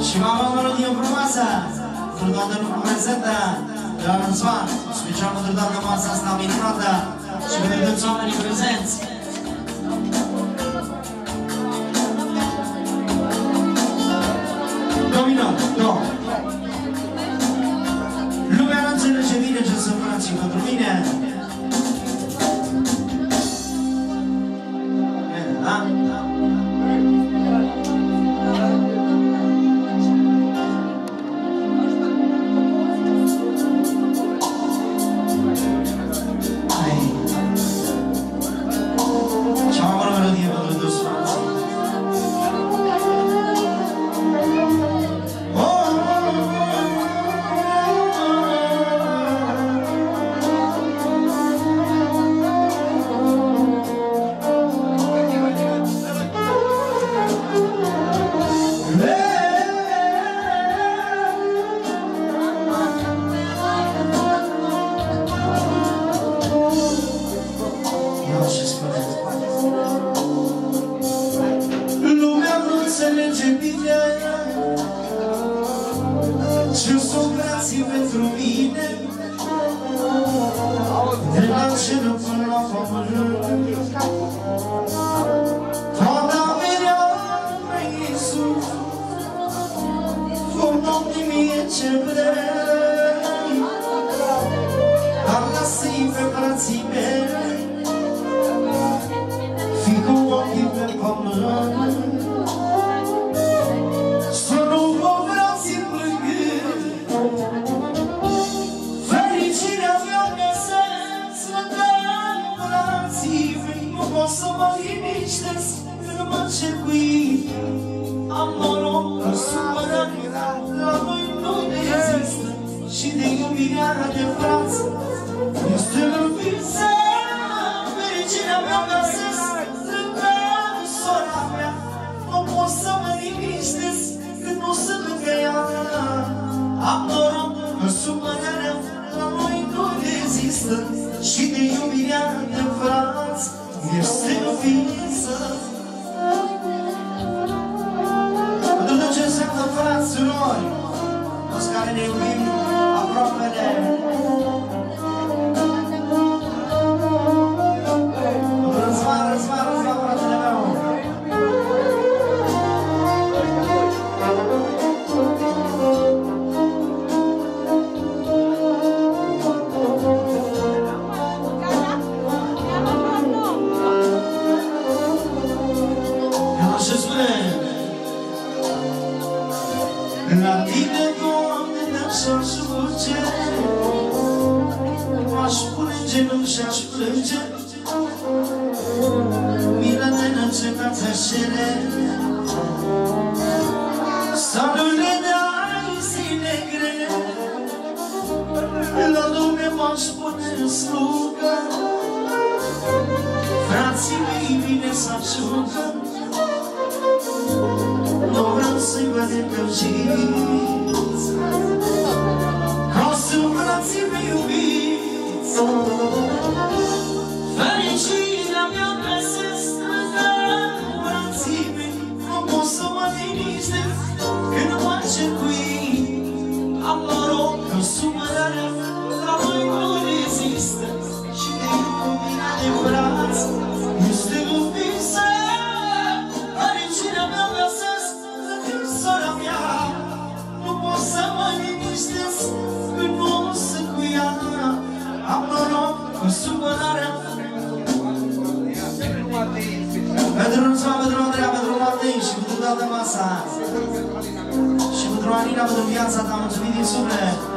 Și mama melodie frumoasă, pentru toată lumea prezentă, de la Răzvan, special pentru toată masa asta minunată și pentru toți oamenii prezenți. Dominăm, două. Lumea nu înțelege bine ce sunt frații pentru mine. Da? Pentru Răzvan, pentru Andreea, pentru Martin și pentru toată masa. Și pentru Anina, pentru viața ta, mulțumim din suflet.